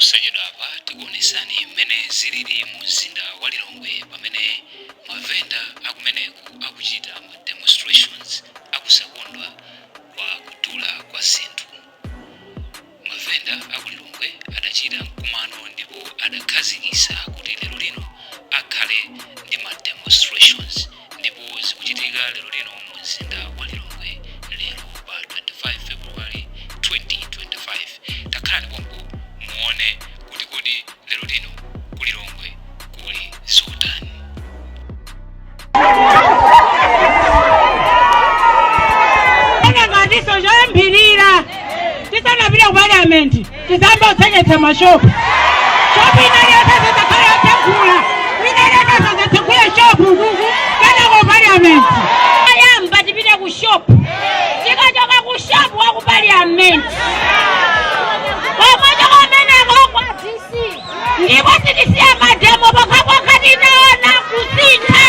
posachedwa apa tikuonesani mmene zilili mu mzinda wa Lilongwe pamene mavenda akumeneku akuchita ma demonstrations akusakondwa kwa kudula kwa zinthu. Mavenda aku Lilongwe adachita mkumano ndipo adakhazikitsa kuti lero lino akhale ndi ma demonstrations ndipo zikuchitika lero lino mu mzinda wa Lilongwe lero pa 25 February 2025. Takhalani pompo muone kuti kodi lero lino ku Lilongwe kuli zotani. Tisana parliament tisamba utsengetse mashopu shopu inaleta zitakhala tekula inaleta zitakula shopu kuku kana ku parliament ayamba tipite ku shopu tikachoka ku shopu wa ku parliament komwe chomeneko kwa DC ndipo tikisiya mademo pakakati naona kusintha.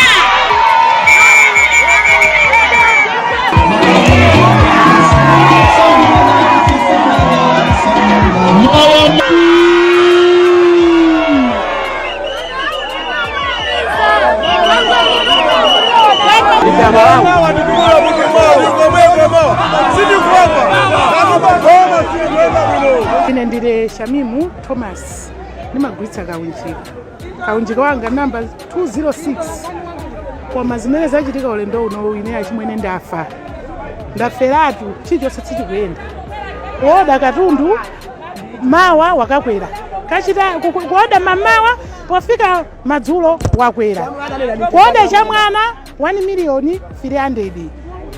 Ine ndire Shamimu Thomas nimagwitsa kaunjika wanga namba 206 koma zimene zachitika ulendo uno ine achimwene ndaferatu chilichonse sichikuyenda kuoda katundu mawa wakakwera kachita kuoda mamawa pofika madzulo wakwera kuoda cha mwana 1,300,000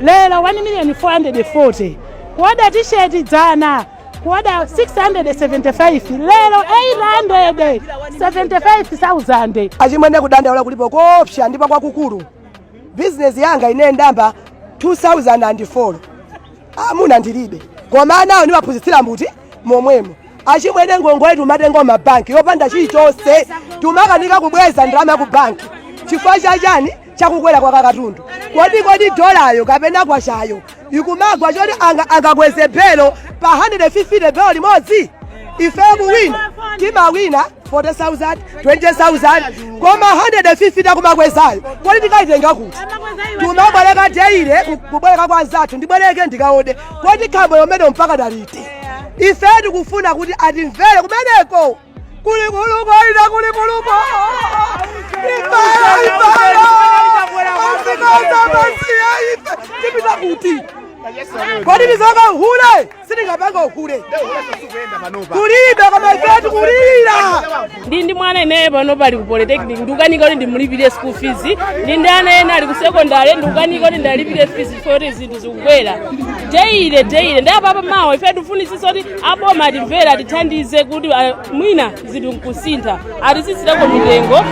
lero 1,440,000 kuoda t-shirt dzana kuoda 675 lero 875,000 achimwene kudandaula kulipo koopsa ndipo kwakukulu business yanga ine ndamba 2004 amuna ndilibe koma nawo ndimaphunzitsira mbuti momwemo achimwene ngongo yetu matengo mabanki yopanda chilichonse tumakanika kubweza ndalama ya ku banki chifukwa chachani chakukwera kwa katundu kodi dolayo kapena kwachayo ikumagwa choti angakweze belo pa 150 belo limodzi ife kuwina timawina 40,000 20,000 koma 150 takumakwezayo kodi tikaitenga kuti tumabwereka teire kubwereka kwa nzathu ndibwereke ndikaode kodi khambo yomene mpaka daliti ife tikufuna kuti atimvere kumeneko kuli kuluko ina kuli kuluko ifaya tipita kuti kodi nizoka uhule sitingapanga uhule kulibe kama ifetu kulira ndi mwana ine pano pali ku polytechnic ndikukanika kuti ndimulipire school fees ndi ana ena ali ku secondary ndikukanika kuti ndalipire fees for zinthu zikukwera deile ndi apa mawa ife tifunisisa kuti aboma atimvera atithandize kuti mwina zinthu nkusintha atisisirako mitengo.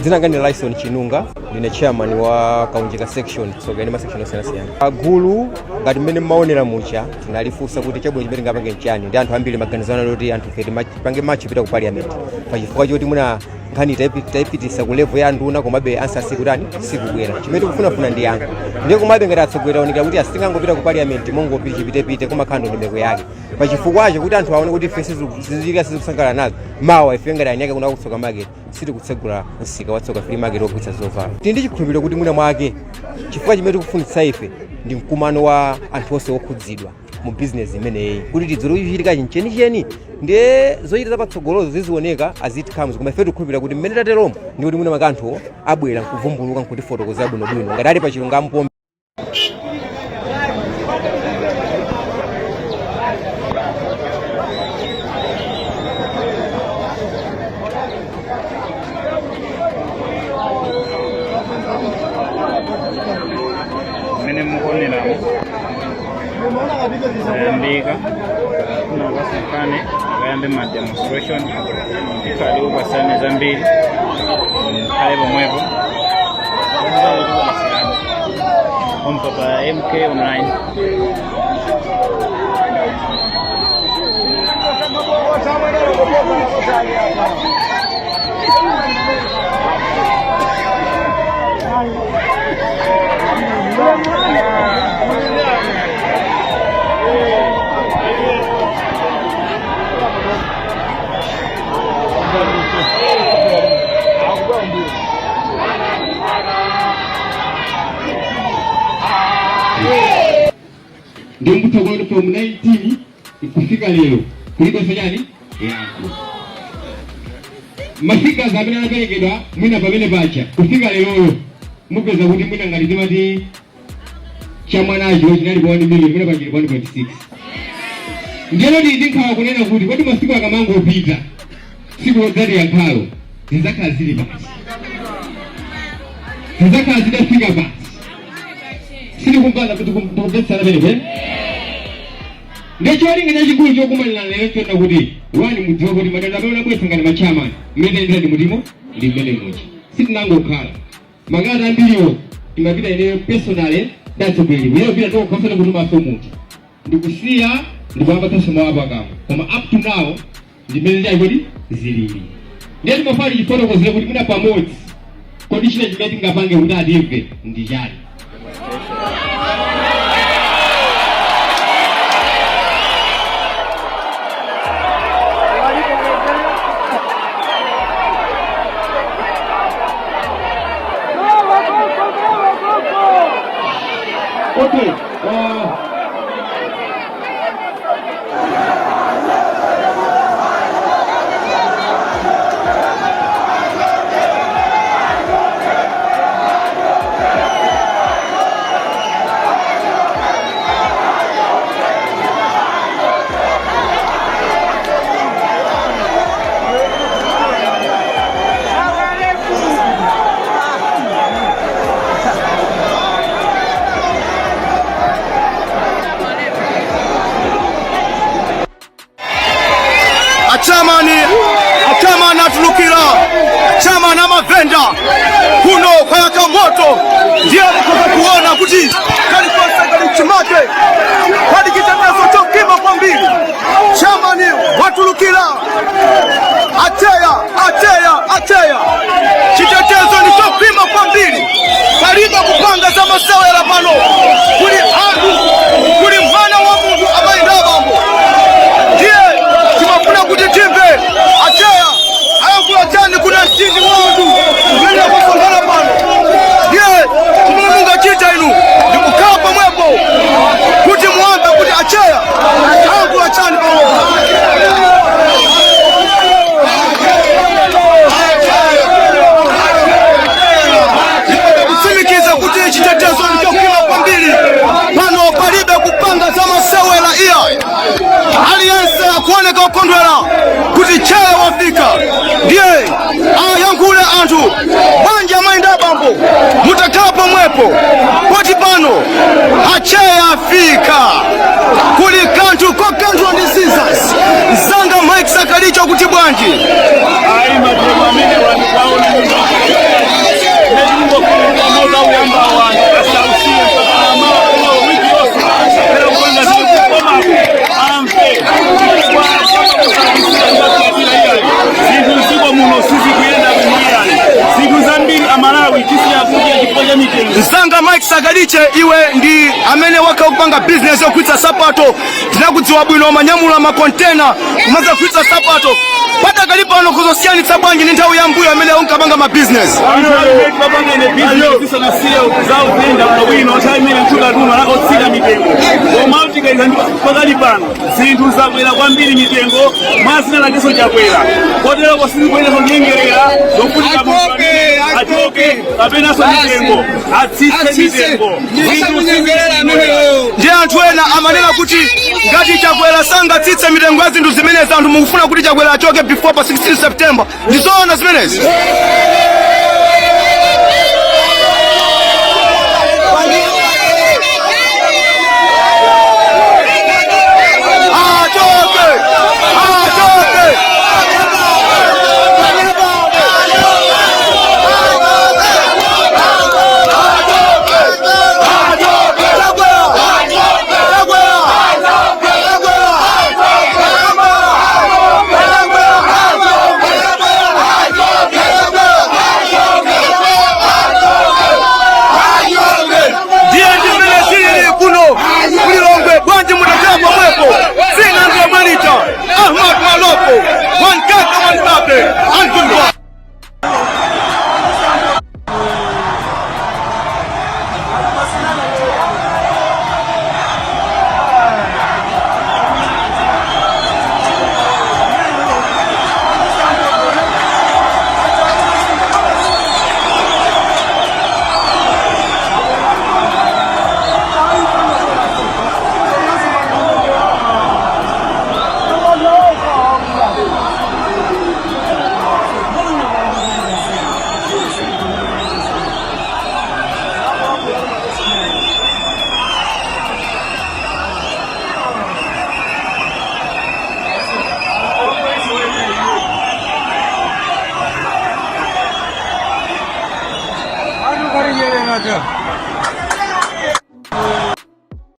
Dzina ngani Lyson Chinunga ndine chairman wa kaunjika section tsogani ma section osiyana. Gulu ngati mmene maonera mucha tinalifunsa kuti chabwino chimene ngapange nchani ndi anthu ambiri maganizana loti anthu feti pange match pita ku parliament pachifukwa choti muna nkhani taipitisa ku level ya anduna komabe answer sikutani sikubwera chimene tikufuna ndi yanga ndiye komabe ngati atsogolera oneka kuti asitingangopita ku parliament mongopite koma khando ndimeko yake pachifukwacho kuti anthu aone kuti fesi zizilika sizikusangalala nazo mawa ife ngati anyake kuna kutsoka market siti kutsegula nsika watsoka free market ogwitsa zovala ndi chikhulupiriro kuti mwina mwake chifukwa chimene tikufunitsa ife ndi mkumano wa anthu onse okhudzidwa mu business imeneyi kuti tidziro ichitika chencheni ndiye zochita zapatsogolozo zizioneka aziti comes koma ife tikukhulupirira kuti mmene tateromo ndi kuti mwina makanthu abwera kuvumbuluka kuti fotokoza bwinobwino ngati ali pa chilungampo. Sayambika kuna wasikane akayambe ma demonstration ikali ukasane zambiri kale bomwepo ompapa MK online ndio mtogolo from 19 kufika leo kuliko fanyani yako mafika zamani anapelekwa mwina pamene bacha kufika leo mupeza kuti mwina ngati mati chama nacho chinali 1 million mwina pachili 1.6 ndiyo ndikhawa kunena kuti kodi masiku akamango pita siku zati yakhalo zizakazili basi zizakazili afika basi sili kumpana kuti kumtoketsana pene ngecholinga chachikulu chokumalira lero chona kuti wani mudziwa kuti madanda amene unabwesa ngati machamani mmene ndi mutimo ndi mmene muchi sitinangokhala makata ambiriwo imapita ineyo personale datsogolera iyeyo pita tokukafuna kuti maso muti ndikusiya ndikuambatsanso mawapo akamo koma up to now ndimene chakoti zilili ndiye timafali chifotokozera kuti muna pamodzi kodi china chimene tingapange kuti atimve ndi chani Okay. Achama atulukira chama na mavenda kuno kwayaka moto ndiye alikoza kuona kuti kalikosa chimake hadi kitangazo chokima kwa mbili chama ni watulukira ateya chitetezo ni chokima kwa mbili karibu kupanga za masawa ya pano kuli adu kuli mwana wa Mungu abainda bambo ndiye timafuna kuti timbe ateya ayakula chani kuna chini wandu mbele kusongana pano ndiye tumunga chita inu ndikukaa pamwepo kuti muambe kuti ateya ayakula chani pano simikiza kuti chitetezo ndichokima kwa mbili pano palibe kupanga za masewera iya aliyense akuoneka ukondwera kuti chaya wafika ndiye ayankule anthu banja maenda bambo mutakapo mwepo poti pano achaya afika kuli kanthu kokanthu ndi scissors zanga Mike Sakalicho kuti bwanji Zanga Mike Sakaliche iwe ndi amene wakupanga business yokwitsa sapato tinakudziwa bwino manyamula makontena kumaza kuitsa sapato pata kalipa ano kuzosiyanitsa bwanji ndi nthawi ya mbuyo amene unkapanga ma business zinthu zakwera kwambiri mitengo mwasina lakeso chakwera kotero kosikukwera kunyengerera zofunika achoke kapenaso mitengo atsitse mitengo ndiye anthu ena amanena kuti ngati chakwera sangatsitse mitengo ya zinthu zimenezi anthu mukufuna kuti chakwera achoke before pa 16 September ndizoona zimenezi